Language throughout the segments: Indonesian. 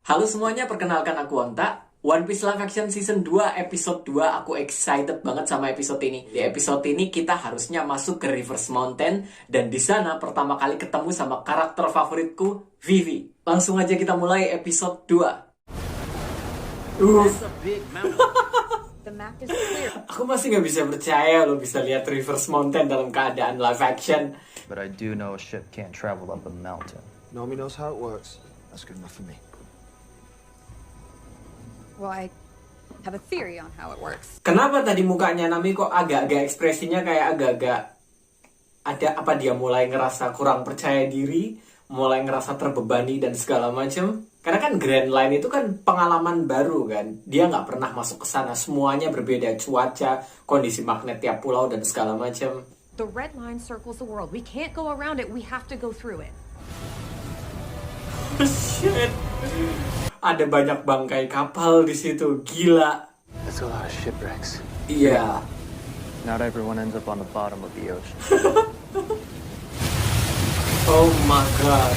Halo semuanya, perkenalkan aku Onta. One Piece Live Action Season 2 episode 2. Aku excited banget sama episode ini. Di episode ini kita harusnya masuk ke Reverse Mountain, dan di sana pertama kali ketemu sama karakter favoritku, Vivi. Langsung aja kita mulai episode 2. Aku masih nggak bisa percaya lo bisa lihat Reverse Mountain dalam keadaan live action. But I do know a ship can't travel up a mountain. Nami knows how it works. That's good enough for me. Well, I have a theory on how it works. Kenapa tadi mukanya Nami kok agak-agak ekspresinya kayak agak-agak ada apa, dia mulai ngerasa kurang percaya diri, mulai ngerasa terbebani dan segala macam. Karena kan Grand Line itu kan pengalaman baru kan. Dia nggak pernah masuk ke sana, semuanya berbeda, cuaca, kondisi magnet tiap pulau dan segala macam. The red line circles the world. We can't go around it. We have to go through it. Shit. Ada banyak bangkai kapal di situ, gila. That's a lot of shipwrecks. Iya. Not everyone ends up on the bottom of the ocean. Oh my god.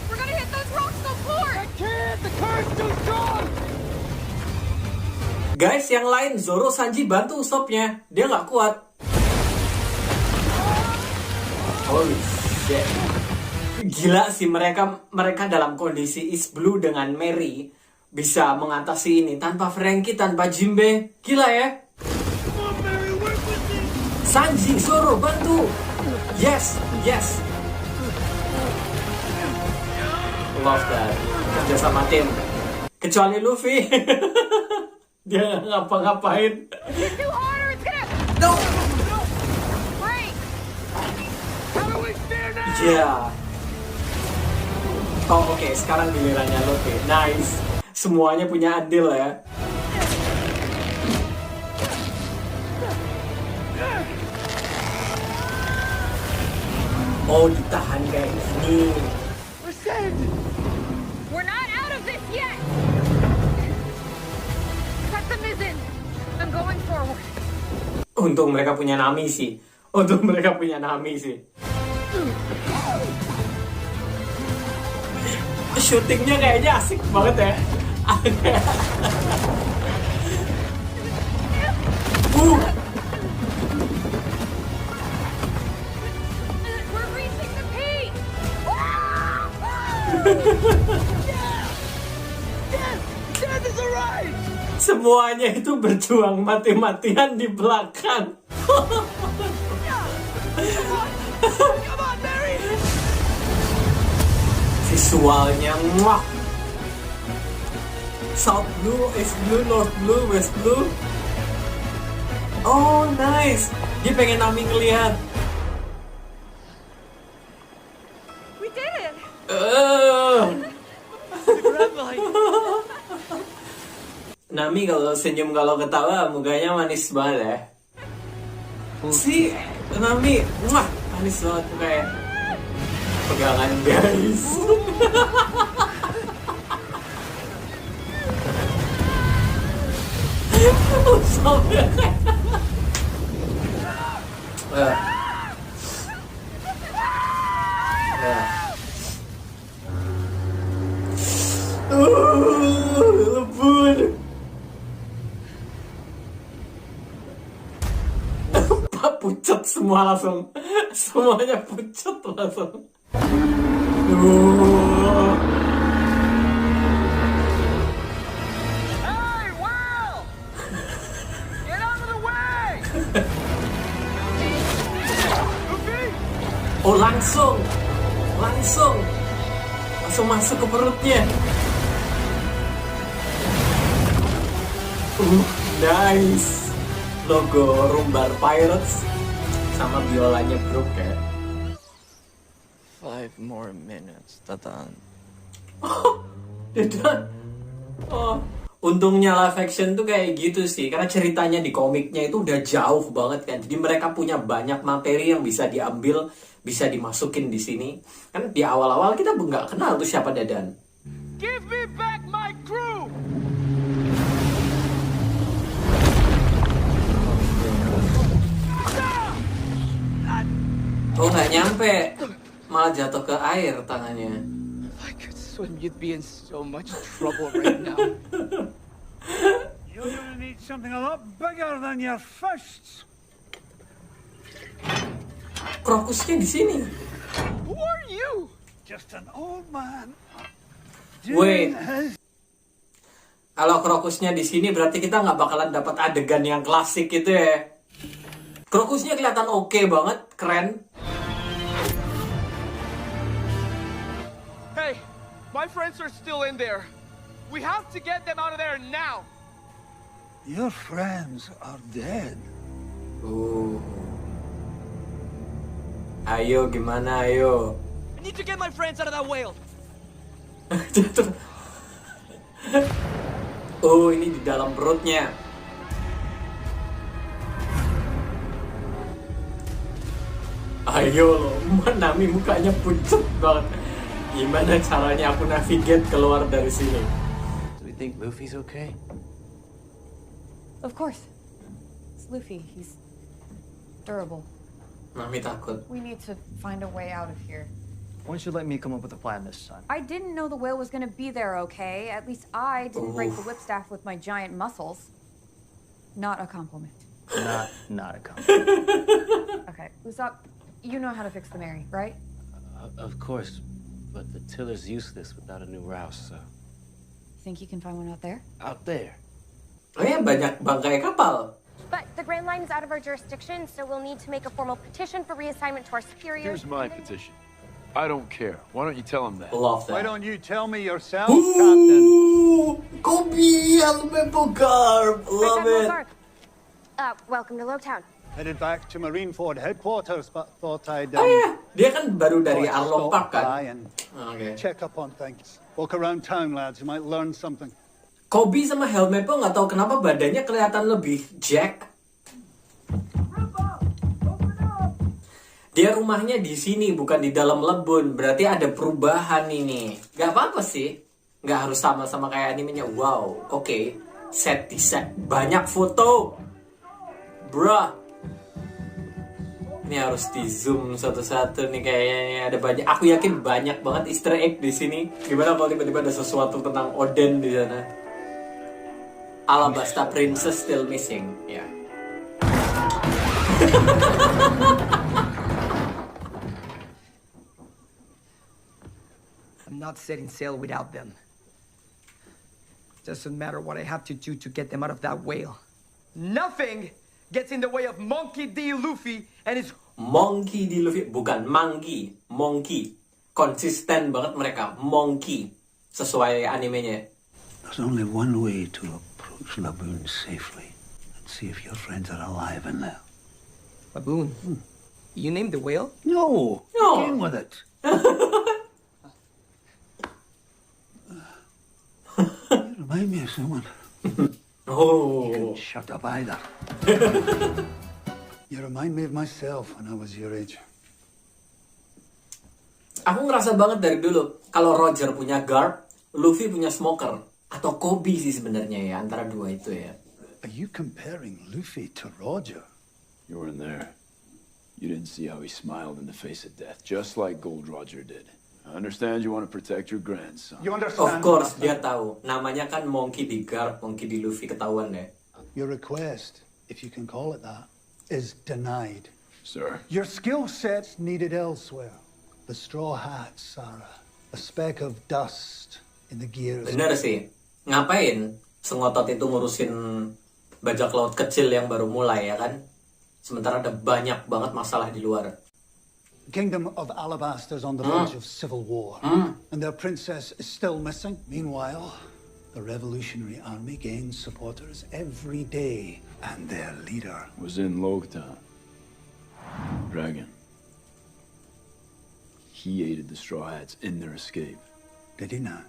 We're gonna hit those rocks so hard. I can't. The current's too strong. Guys, yang lain, Zoro, Sanji bantu Usoppnya. Dia nggak kuat. Holy shit. Gila sih, mereka dalam kondisi East Blue dengan Mary bisa mengatasi ini tanpa Franky, tanpa Jinbe. Gila ya. Sanji, Zoro, bantu. Yes, yes. Love that. Kerja sama tim. Kecuali Luffy. Dia nggak ngapa-ngapain. Hit too hard or it's gonna. No. Break. How do we steer now? Yeah. Oh oke, sekarang gilirannya Luffy. Nice. Semuanya punya andil ya. Oh, ditahan kayak gini. We're saved. We're not out of this yet. Cut the mizzen. I'm going forward. Untung mereka punya Nami sih. Syutingnya kayaknya asik banget ya. We're reaching the peak. Death is arrived. Semuanya itu berjuang mati-matian di belakang. Come on, Mary. Visualnya muah. South Blue, East Blue, North Blue, West Blue. Oh nice. Dia pengen Nami ngelihat. We did it. Nami kalau senyum, kalau ketawa mukanya manis banget ya. Si Nami, muah, manis banget kayak pegangan guys. Sampai lebur. Pucat semua langsung. Semuanya pucat langsung. Hey, wow! Get out of the way! Luffy! Oh langsung masuk ke perutnya. Nice. Logo Rumbar Pirates sama biolanya Brook ya. 5 more minutes, Tatan. Tidak. Oh, untungnya live action tuh kayak gitu sih, karena ceritanya di komiknya itu udah jauh banget kan. Jadi mereka punya banyak materi yang bisa diambil, bisa dimasukin di sini. Kan di awal-awal kita nggak kenal tuh siapa Dadan. Give me back my crew! nggak nyampe, malah jatuh ke air tangannya. If I could swim, you'd be in so much trouble right now. You're gonna need something a lot bigger than your fists. Krokusnya di sini. Who are you? Just an old man. Wait. doing his- Kalau krokusnya di sini berarti kita nggak bakalan dapat adegan yang klasik gitu ya. Krokusnya kelihatan oke banget, keren. Hey, my friends are still in there. We have to get them out of there now. Your friends are dead. Ayo gimana ayo. I need to get my friends out of that whale. Oh, ini di dalam perutnya. Ayo loh, Nami mukanya pucet banget. Gimana caranya aku navigate keluar dari sini? Do we think Luffy's okay? Of course. It's Luffy. He's durable. Nami takut. We need to find a way out of here. Why don't you let me come up with a plan this time? I didn't know the whale was gonna be there, okay? At least I didn't break the whipstaff with my giant muscles. Not a compliment. Not a compliment. Okay, Usopp, you know how to fix the Mary, right? Of course, but the tiller's useless without a new rouse, so... Think you can find one out there? Out there. Oh ya, banyak bangkai kapal. But the Grand Line is out of our jurisdiction, so we'll need to make a formal petition for reassignment to our superiors. Here's my petition. I don't care. Why don't you tell him that? Love Why that. don't you tell me yourself, Captain? Ooh, Kobe, Almepo Garb. Love it. Welcome to Lobetown. Headed back to Marineford headquarters, but thought I'd Oh ya, dia kan baru dari thought I'd Arlong stop Park kan? by and Oke. check up on things. Walk around town, lads. You might learn something. Kobe sama Helmepo nggak tahu kenapa badannya kelihatan lebih jack. Dia rumahnya di sini bukan di dalam lebun, berarti ada perubahan ini. Gak apa-apa sih, nggak harus sama-sama kayak animenya. Wow, oke. Set di set, banyak foto, bruh. Ini harus di zoom satu-satu nih kayaknya ada banyak. Aku yakin banyak banget Easter egg di sini. Gimana kalau tiba-tiba ada sesuatu tentang Oden di sana? Alabasta Princess still missing, ya. I'm not setting sail without them. Doesn't matter what I have to do to get them out of that whale. Nothing gets in the way of Monkey D. Luffy and his... Monkey di Luffy, bukan Monkey, Monkey. Konsisten banget mereka, Monkey. Sesuai animenya. There's only one way to approach Laboon safely and see if your friends are alive in there. Baboon. You named the whale? No, No. get with it. You remind me of someone. Oh, Shut up either. You remind me of myself when I was your age. aku ngerasa banget dari dulu kalau Roger punya Garp, Luffy punya Smoker, atau Kobe sih sebenarnya ya, antara dua itu ya. Are you comparing Luffy to Roger? You weren't there. You didn't see how he smiled in the face of death, just like Gold Roger did. I understand you want to protect your grandson. You Of understand? course Master? dia tahu. Namanya kan Monkey di Garp, Monkey di Luffy, ketahuan deh. Your request, if you can call it that, is denied. Sir, Your skill set's needed elsewhere. The straw hats are a speck of dust in the gears. Bener sih. Ngapain sengotot itu ngurusin bajak laut kecil yang baru mulai ya kan? Sementara ada banyak banget masalah di luar. The kingdom of Alabaster's on the verge of civil war, and their princess is still missing. Meanwhile, the Revolutionary Army gains supporters every day, and their leader. was in Logtown. Dragon. He aided the Straw Hats in their escape. Did he not?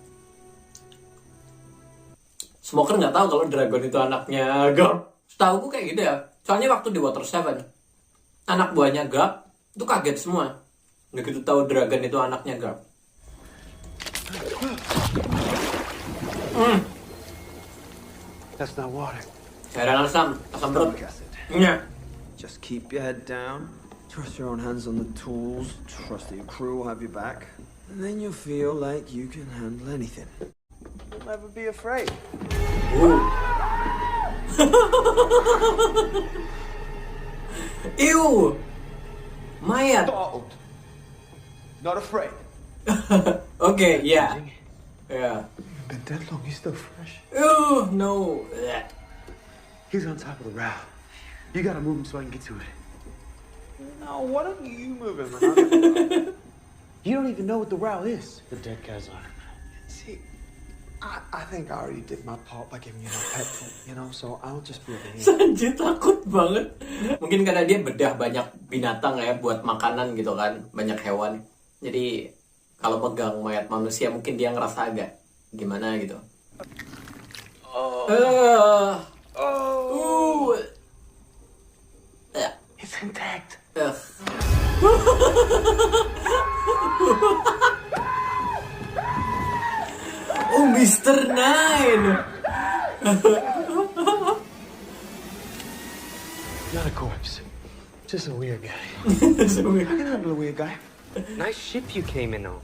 Smoker nggak tahu kalau Dragon itu anaknya Garp. Setahu gue kayak gitu ya. Soalnya waktu di Water 7, anak buahnya Garp itu kaget semua. Begitu tahu Dragon itu anaknya Garp. That's not water. Cairan asam perut. Acid. Iya. Just keep your head down Trust your own hands on the tools, trust that your crew will have your back, and then you'll feel like you can handle anything. You'll never be afraid. Ew! Mayat. Startled. Not afraid. Okay, yeah. Yeah. You've been dead long, he's still fresh. Ew, no. He's on top of the route. You gotta move him so I can get to it. No, why don't you move him? You don't even know what the route is. The dead guy's on it. See, I think I already did my part by giving you no pet food, you know, so I'll just be over here. Sanji takut banget. Mungkin karena dia bedah banyak binatang ya buat makanan gitu kan, banyak hewan. Jadi kalau pegang mayat manusia mungkin dia ngerasa agak gimana gitu. It's intact. Oh, Mr. Nine. Not a corpse. Just a weird guy. So I can handle a weird guy. Nice ship you came in on.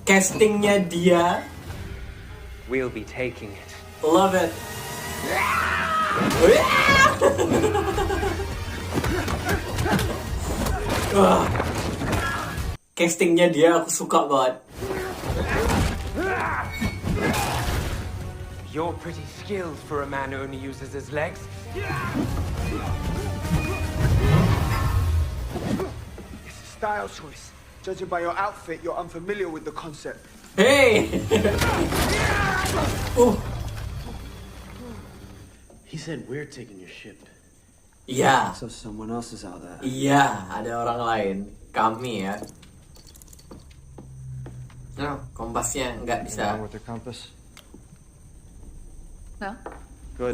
Castingnya dia, We'll be taking it. love it. Wah. Castingnya dia aku suka banget. You're pretty skilled for a man who only uses his legs. It's a style choice. Judging by your outfit, you're unfamiliar with the concept. Hey. He said we're taking your ship. Iya, So someone else is out there. iya, ada orang lain. Kami ya. Nah, kompasnya nggak bisa. With your compass. No? Good.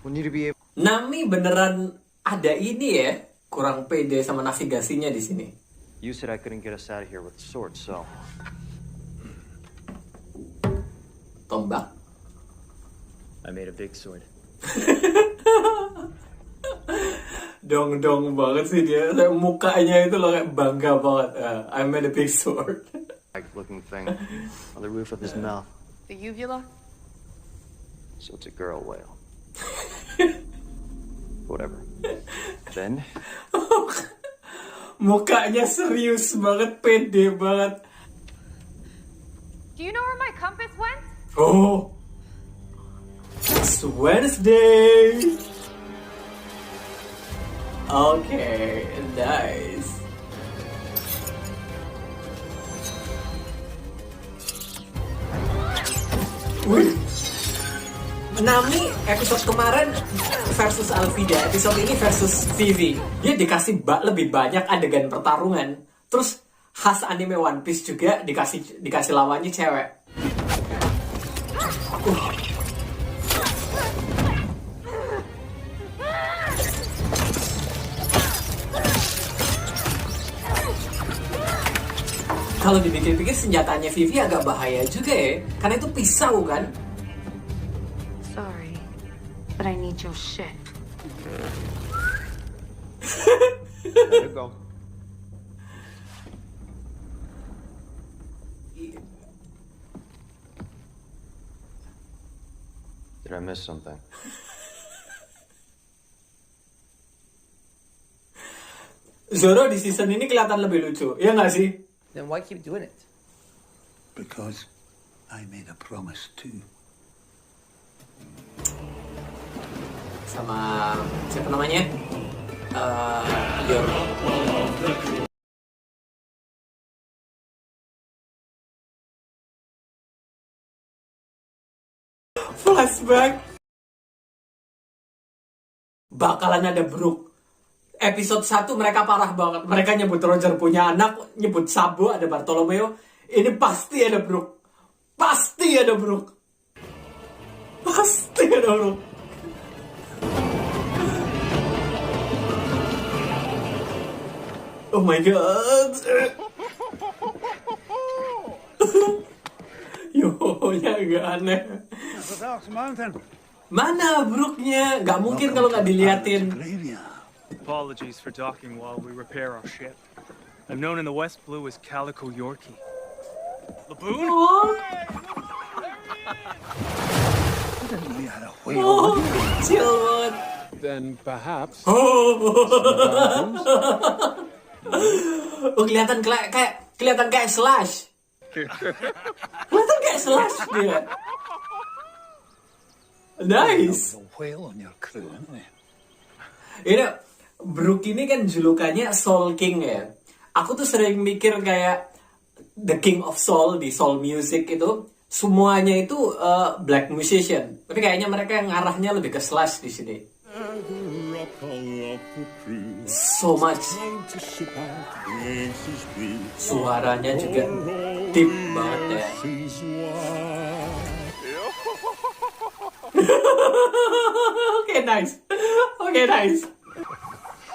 We need to be able. Nami beneran ada ini ya. Kurang pede sama navigasinya di sini. You said I couldn't get us out of here with swords, so Tombak. I made a big sword. Dong banget sih dia. Mukanya itu loh kayak bangga banget. I made a big sword. Like looking thing on the roof of his mouth. The uvula? So it's a girl whale. Whatever. Then Mukanya serius banget, pede banget. Do you know where my compass went? Oh, it's Wednesday. Okay, nice. Wih. Nami episode kemarin versus Alvida, episode ini versus Vivi. Dia dikasih lebih banyak adegan pertarungan. Terus khas anime One Piece juga dikasih lawannya cewek. Kalau dipikir-pikir senjatanya Vivi agak bahaya juga ya, karena itu pisau kan. Sorry, but I need your ship. There you go. did I miss something? Zoro di season ini kelihatan lebih lucu, ya nggak sih? Then why keep doing it? Because I made a promise too. Sama siapa namanya? Yoro. Flashback. Bakalan ada Brook. Episode 1 mereka parah banget. Mereka nyebut Roger punya anak, nyebut Sabo, ada Bartolomeo. Ini pasti ada Brook. Pasti ada Brook. Pasti ada Brook. Oh my god. Yo-nya agak aneh. That's a dark mountain. Mana Brooknya? Gak mungkin kalau nggak diliatin. Apologies for docking while we repair our ship. I'm known in the West Blue as Calico Yorkie. Laboon? Oh, kecil banget. Then perhaps. Oh, kelihatan kayak Slash. Kelihatan kayak Slash dia. Nice. Ini Brook ini kan julukannya Soul King ya. Aku tuh sering mikir kayak The King of Soul di Soul Music itu semuanya itu black musician. Tapi kayaknya mereka yang arahnya lebih ke Slash di sini. So much. Suaranya juga deep banget ya. Oke, nice.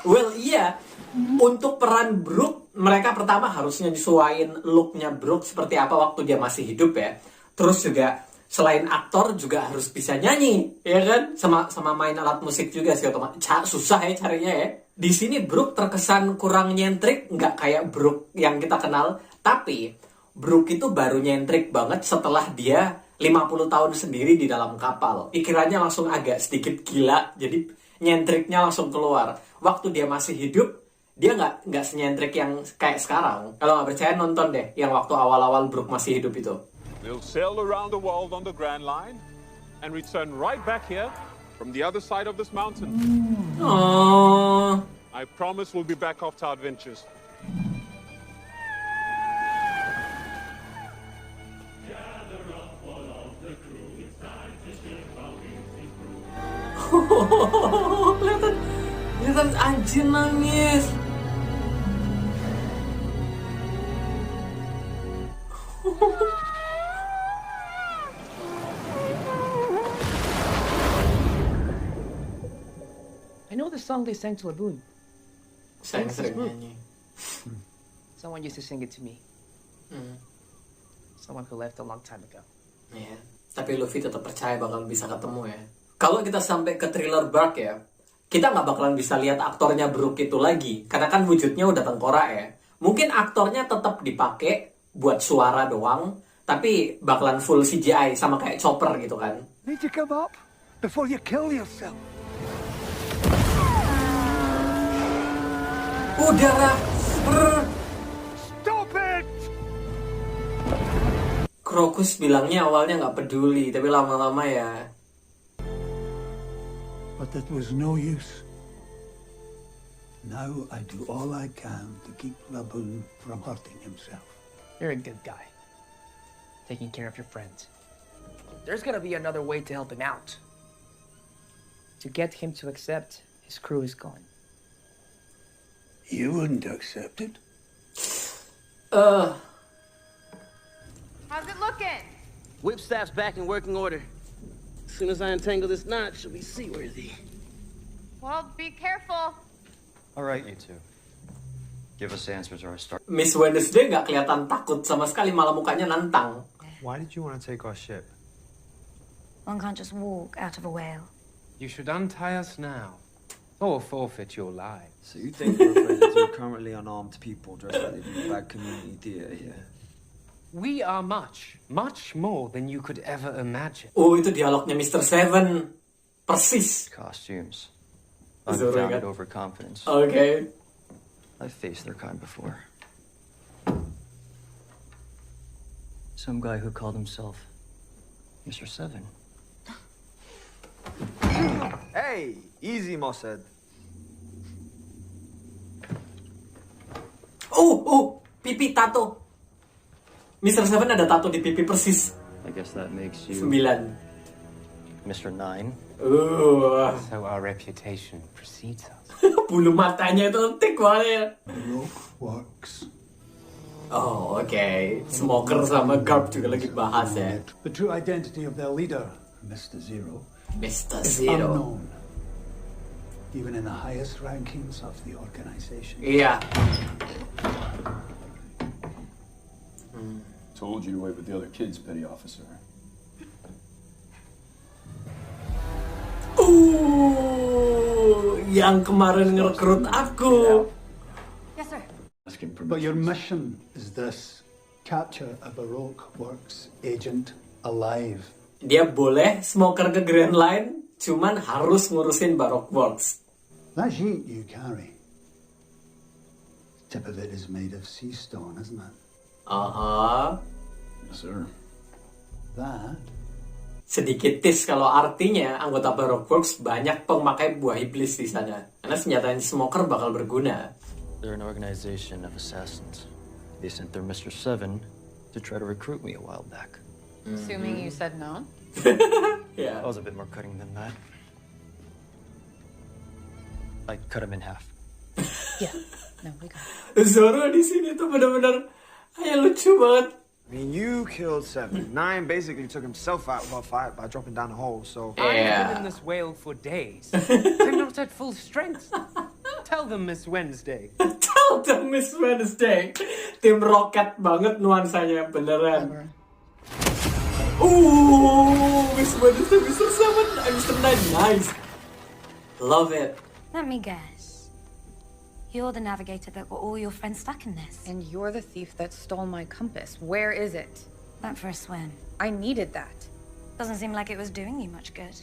Well, iya. Untuk peran Brook, mereka pertama harusnya nyesuaiin looknya Brook seperti apa waktu dia masih hidup ya. Terus juga selain aktor juga harus bisa nyanyi, ya kan? Sama main alat musik juga sih otomatis. Susah ya carinya ya. Di sini Brook terkesan kurang nyentrik, nggak kayak Brook yang kita kenal. Tapi Brook itu baru nyentrik banget setelah dia 50 tahun sendiri di dalam kapal. Pikirannya langsung agak sedikit gila, jadi nyentriknya langsung keluar. Waktu dia masih hidup, dia nggak senyentrik yang kayak sekarang. Kalau nggak percaya nonton deh yang waktu awal-awal Brook masih hidup itu. We'll sail around the world on the Grand Line and return right back here from the other side of this mountain. Aww. I promise we'll be back off to our adventures. Kelihatan anjir nangis. I know the song they sang to Laboon. Sering nyanyi. Someone used to sing it to me. Someone who left a long time ago. Iya. Tapi Luffy tetap percaya bakal bisa ketemu ya. Kalau kita sampai ke Thriller Bark ya, kita nggak bakalan bisa lihat aktornya Brook itu lagi. Karena kan wujudnya udah tengkorak ya. Mungkin aktornya tetap dipakai buat suara doang, tapi bakalan full CGI sama kayak Chopper gitu kan. Need to give up before you kill yourself. Udara. Stop it! Crocus bilangnya awalnya nggak peduli, tapi lama-lama ya. But that was no use. Now I do all I can to keep Laboon from hurting himself. You're a good guy. Taking care of your friends. There's gotta be another way to help him out. To get him to accept his crew is gone. You wouldn't accept it. How's it looking? Whip staff's back in working order. As soon as I untangle this knot, she'll be seaworthy. Well, be careful. All right, you two. Give us answers or I start. Miss Wednesday nggak kelihatan takut sama sekali, malah mukanya nantang. Why did you want to take our ship? One can't just walk out of a whale. You should untie us now, or forfeit your lives. So you think we're afraid of two currently unarmed people dressed like they do bad community theater here? We are much, much more than you could ever imagine. Oh, itu dialognya Mr. Seven. Persis. Costumes. Zoro Unfounded ingat. overconfidence. Okay. I've faced their kind before. Some guy who called himself Mr. Seven. Hey, easy, Mossad. Oh, pipi tato. Mr. Seven ada tato di pipi persis. I guess that makes you 9. Mr. 9. So our reputation precedes us. Bulu matanya itu tik banget ya. Rope works. Oh, okay. Smoker sama Garp juga lagi bahas ya. The true identity of their leader, Mr. Zero, Mr. is Zero. unknown, even in the highest rankings of the organization. Iya. Told you to wait with the other kids, petty officer. Yang kemarin ngerekrut aku. Yes, sir. But your mission is this. Capture a Baroque Works agent alive. Dia boleh smoker ke Grand Line, cuman harus ngurusin Baroque Works. That sheet you carry, tip of it is made of sea stone, isn't it? Yes, sir. That Sedikit tis kalau artinya anggota Baroque Works banyak pemakai buah iblis di sana. Karena senjata smoker bakal berguna. They're an organization of assassins. They sent their Mr. Seven to try to recruit me a while back. Assuming you said no? Yeah. I was a bit more cutting than that. I cut him in half. Yeah. No, we got it. Zoro di sini tuh benar-benar lucu banget. I mean, you killed Seven. Nine basically took himself out of our fight by dropping down the hole, so... I've been in this whale for days. I'm not at full strength. Tell them, Miss Wednesday. Tell them, Miss Wednesday. Tim Rocket banget nuansanya, beneran. Miss Wednesday, Mr. Seven, Mr. Nine, nice. Love it. Let me guess. You're the navigator that got all your friends stuck in this. And you're the thief that stole my compass. Where is it? Went for a swim. I needed that. Doesn't seem like it was doing you much good.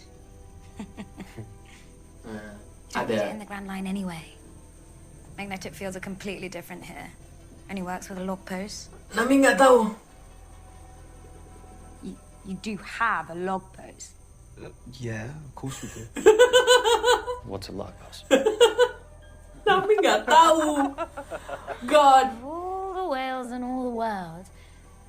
Don't Ada. need it in the Grand Line anyway. Magnetic fields are completely different here. Only works with a log post. Nami nggak tahu. You do have a log post. Yeah, of course we do. What's a log post? Nami nggak tahu. God. All the whales in all the world,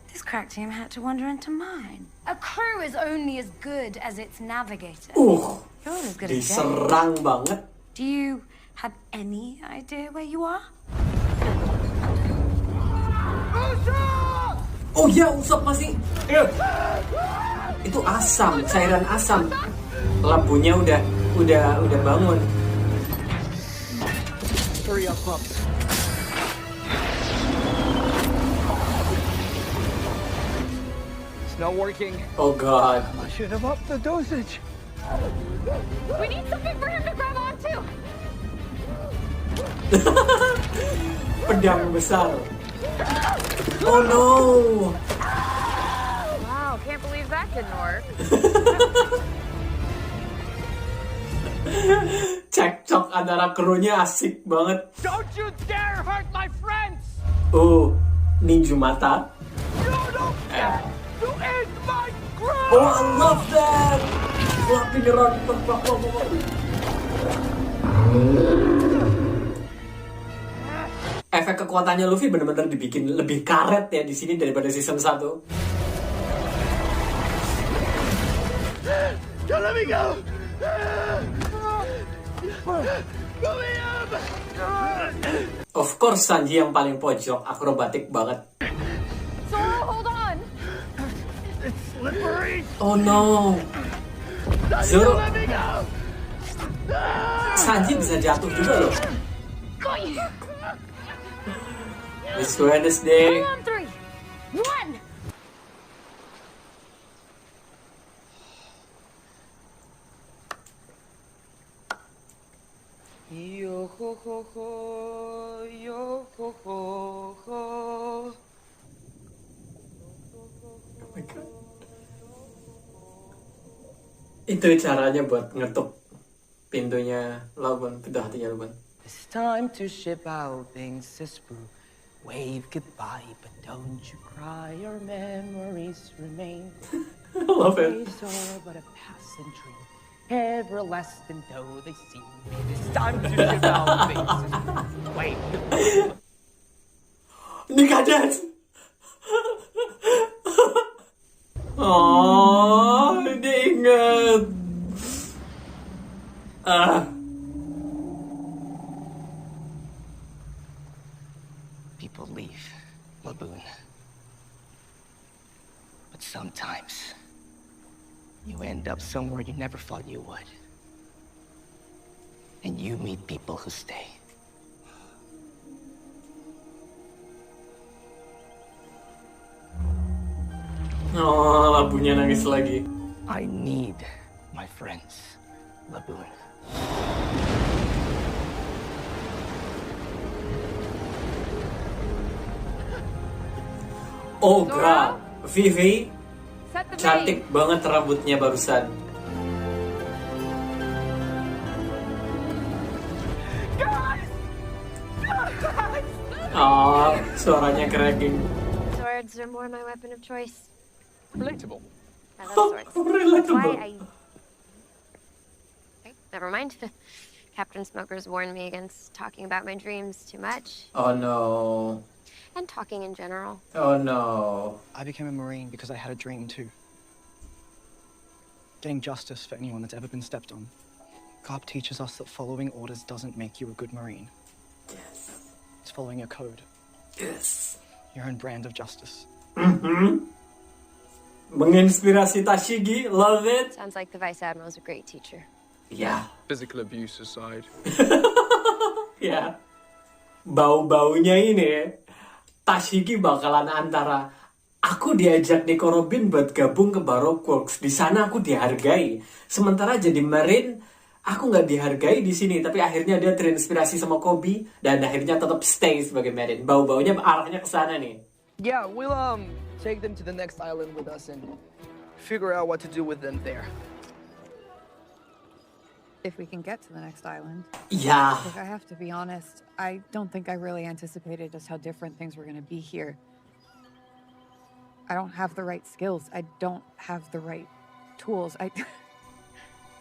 this crack team had to wander into mine. A crew is only as good as its navigator. You're as good as dead. Diserang banget. Do you have any idea where you are? Oh ya, Usop masih. Itu asam, cairan asam. Lampunya udah bangun. Hurry up, pups. It's not working. Oh God. I should have upped the dosage. We need something for him to grab onto. Pedang besar. Oh no. Wow, can't believe that didn't work. Cekcok antara krunya asik banget. Don't you dare hurt my friends! Ninju mata. You don't dare to end my crew! Oh, I love that. Flapping around. Efek kekuatannya Luffy benar-benar dibikin lebih karet ya di sini daripada season 1. Don't let me go! Let me up! Of course Sanji yang paling pojok, akrobatik banget. Zoro, hold on! It's slippery! Oh no. Zoro. Sanji bisa jatuh juga loh. Miss Wednesday. On 3, 1. Yo ho ho ho, yo ho ho ho. Oh my God. Itu caranya buat ngetuk pintunya Labuan, pintu hatinya Labuan. It's time to ship out things to sprue. Wave goodbye, but don't you cry, your memories remain. I love it. Days are but a passing dream, everlasting though they seem. It's time to ship out things to sprue. Wave goodbye. Nikah dance. Oh, diinget. People leave Laboon. But sometimes you end up somewhere you never thought you would. And you meet people who stay. Oh, Labunya nangis lagi. I need my friends. Laboon. Oh god, Vivi Set the cantik banget rambutnya barusan. Oh, suaranya cracking. Swords are more my weapon of choice. Relatable. I love swords. That's Relatable. why Okay, never mind. Captain Smoker's warned me against talking about my dreams too much. Oh no. And talking in general. Oh no. I became a Marine because I had a dream too. Getting justice for anyone that's ever been stepped on. Garp teaches us that following orders doesn't make you a good Marine. Yes. It's following a code. Yes. Your own brand of justice. Menginspirasi Tashigi, love it. Sounds like the Vice Admiral's a great teacher. Ya. Physical abuse aside. Ya. Bau-baunya ini Tashigi bakalan antara aku diajak Nico Robin buat gabung ke Baroque Works. Di sana aku dihargai. Sementara jadi Marine, aku nggak dihargai di sini. Tapi akhirnya dia terinspirasi sama Kobe dan akhirnya tetap stay sebagai Marine. Bau-baunya arahnya ke sana nih. Yeah, we'll take them to the next island with us and figure out what to do with them there. If we can get to the next island. Yeah. Look, I have to be honest. I don't think I really anticipated just how different things were going to be here. I don't have the right skills. I don't have the right tools. I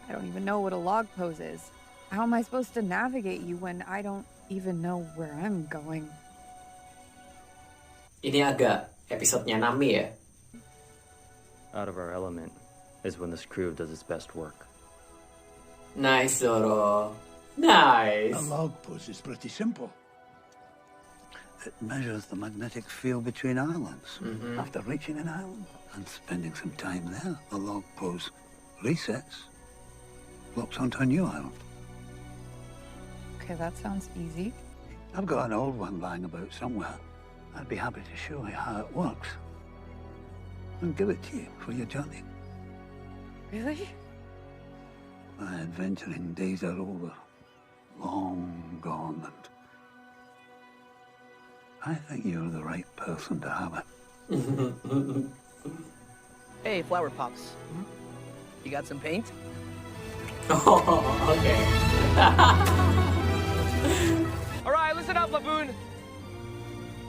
don't even know what a log pose is. How am I supposed to navigate you when I don't even know where I'm going? Ini agak episodenya Nami ya. Out of our element is when this crew does its best work. Nice, Zoro. Nice. A log pose is pretty simple. It measures the magnetic field between islands. After reaching an island and spending some time there, the log pose resets, locks onto a new island. Okay, that sounds easy. I've got an old one lying about somewhere. I'd be happy to show you how it works. And give it to you for your journey. Really? My adventuring days are over. Long gone, and I think you're the right person to have it. Hey, Flower Pops. You got some paint? Oh, okay. All right, listen up, Laboon.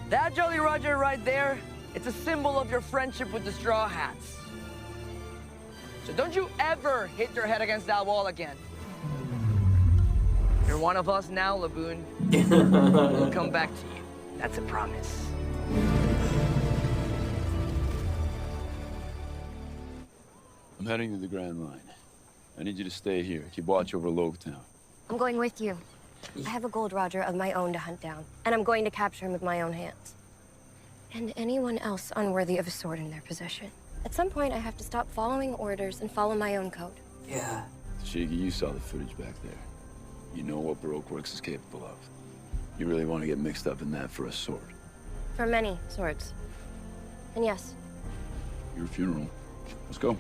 That Jolly Roger right there, it's a symbol of your friendship with the Straw Hats. So don't you ever hit your head against that wall again. You're one of us now, Laboon. We'll come back to you. That's a promise. I'm heading to the Grand Line. I need you to stay here. Keep watch over Loguetown. I'm going with you. I have a Gold Roger of my own to hunt down, and I'm going to capture him with my own hands. And anyone else unworthy of a sword in their possession. At some point, I have to stop following orders and follow my own code. Yeah. Shiggy, you saw the footage back there. You know what Baroque Works is capable of. You really want to get mixed up in that for a sword? For many swords. And yes, Your funeral. Let's go.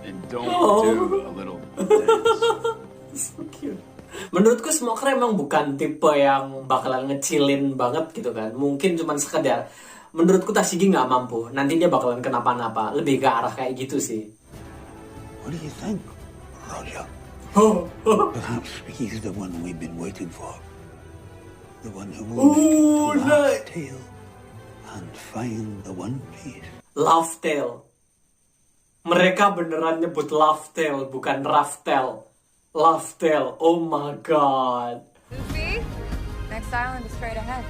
And don't do a little dance. So cute. Menurutku Smoker emang bukan tipe yang bakalan ngecilin banget gitu kan. Mungkin cuman sekedar, menurutku Tashigi nggak mampu. Nanti dia bakalan kenapa-napa. Lebih ke arah kayak gitu sih. What do you think, Roger? Perhaps he's the one we've been waiting for. The one who will make Laugh Tale and find the One Piece. Laugh Tale. Mereka beneran nyebut Laugh Tale, bukan Rough Tale. Laugh Tale. Oh my god. Luffy, next island is straight ahead.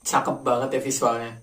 Cakep banget ya visualnya.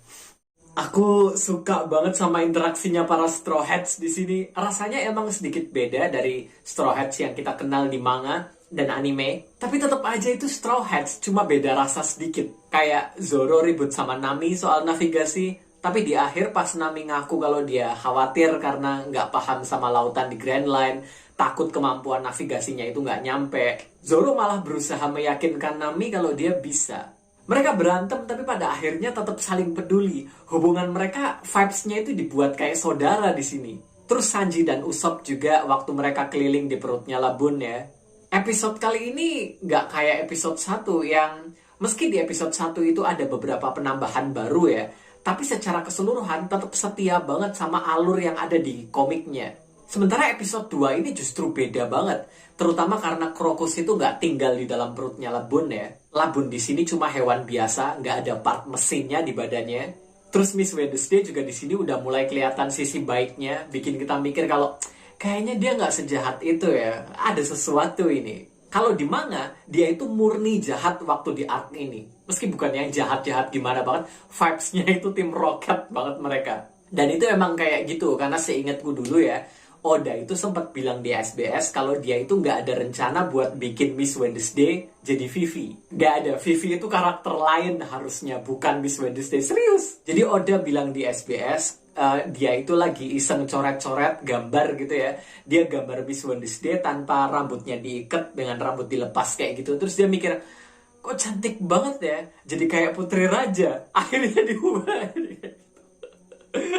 Aku suka banget sama interaksinya para Straw Hats di sini. Rasanya emang sedikit beda dari Straw Hats yang kita kenal di manga dan anime. Tapi tetap aja itu Straw Hats, cuma beda rasa sedikit. Kayak Zoro ribut sama Nami soal navigasi. Tapi di akhir pas Nami ngaku kalau dia khawatir karena nggak paham sama lautan di Grand Line, takut kemampuan navigasinya itu nggak nyampe, Zoro malah berusaha meyakinkan Nami kalau dia bisa. Mereka berantem tapi pada akhirnya tetap saling peduli. Hubungan mereka, vibes-nya itu dibuat kayak saudara di sini. Terus Sanji dan Usopp juga waktu mereka keliling di perutnya Labun ya. Episode kali ini nggak kayak episode 1 yang meski di episode 1 itu ada beberapa penambahan baru ya, tapi secara keseluruhan tetap setia banget sama alur yang ada di komiknya. Sementara episode 2 ini justru beda banget, terutama karena Crocus itu nggak tinggal di dalam perutnya Labun ya. Labun di sini cuma hewan biasa, nggak ada part mesinnya di badannya. Terus Miss Wednesday juga di sini udah mulai kelihatan sisi baiknya, bikin kita mikir kalau kayaknya dia nggak sejahat itu ya, ada sesuatu ini. Kalau di manga, dia itu murni jahat waktu di arc ini. Meski bukan yang jahat-jahat gimana banget, vibes-nya itu tim Rocket banget mereka. Dan itu emang kayak gitu, karena seingatku dulu ya, Oda itu sempat bilang di SBS kalau dia itu nggak ada rencana buat bikin Miss Wednesday jadi Vivi. Nggak ada, Vivi itu karakter lain harusnya, bukan Miss Wednesday. Serius! Jadi Oda bilang di SBS, dia itu lagi iseng coret-coret gambar gitu ya. Dia gambar Miss Wednesday tanpa rambutnya diikat, dengan rambut dilepas kayak gitu. Terus dia mikir, kok cantik banget ya, jadi kayak putri raja. Akhirnya diubah.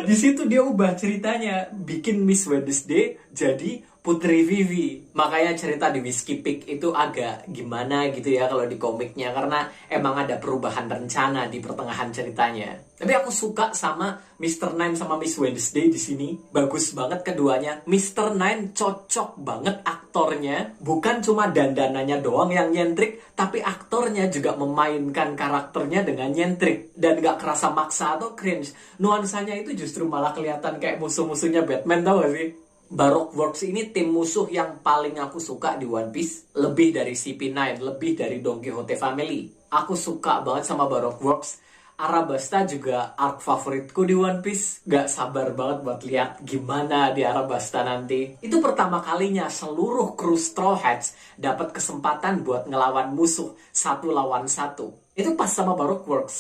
Di situ dia ubah ceritanya, bikin Miss Wednesday jadi Putri Vivi. Makanya cerita di Whiskey Peak itu agak gimana gitu ya kalau di komiknya, karena emang ada perubahan rencana di pertengahan ceritanya. Tapi aku suka sama Mr. Nine sama Miss Wednesday di sini. Bagus banget keduanya. Mr. Nine cocok banget aktornya. Bukan cuma dandanannya doang yang nyentrik, tapi aktornya juga memainkan karakternya dengan nyentrik. Dan gak kerasa maksa atau cringe. Nuansanya itu justru malah kelihatan kayak musuh-musuhnya Batman, tau gak sih? Baroque Works ini tim musuh yang paling aku suka di One Piece. Lebih dari CP9, lebih dari Don Quixote Family. Aku suka banget sama Baroque Works. Arabasta juga arc favoritku di One Piece. Gak sabar banget buat lihat gimana di Arabasta nanti. Itu pertama kalinya seluruh kru Straw Hats dapat kesempatan buat ngelawan musuh 1 lawan 1. Itu pas sama Baroque Works.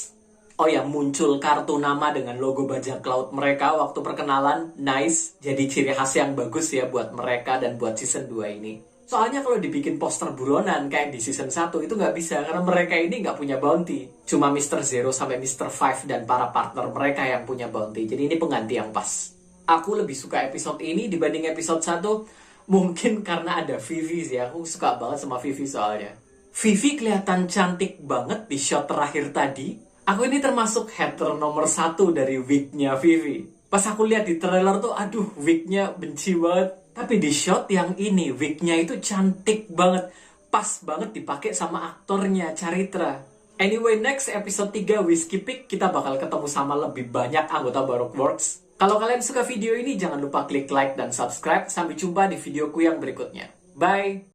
Oh ya, muncul kartu nama dengan logo bajak laut mereka waktu perkenalan. Nice. Jadi ciri khas yang bagus ya buat mereka dan buat season 2 ini. Soalnya kalau dibikin poster buronan kayak di season 1 itu nggak bisa, karena mereka ini nggak punya bounty. Cuma Mr. Zero sampai Mr. Five dan para partner mereka yang punya bounty. Jadi ini pengganti yang pas. Aku lebih suka episode ini dibanding episode 1. Mungkin karena ada Vivi sih. Aku suka banget sama Vivi soalnya. Vivi kelihatan cantik banget di shot terakhir tadi. Aku ini termasuk hater nomor 1 dari wig-nya Vivi. Pas aku lihat di trailer tuh, aduh, wig-nya benci banget. Tapi di shot yang ini, wig-nya itu cantik banget. Pas banget dipakai sama aktornya, Charitra. Anyway, next episode 3 Whiskey Peak, kita bakal ketemu sama lebih banyak anggota Baroque Works. Kalau kalian suka video ini, jangan lupa klik like dan subscribe. Sampai jumpa di videoku yang berikutnya. Bye!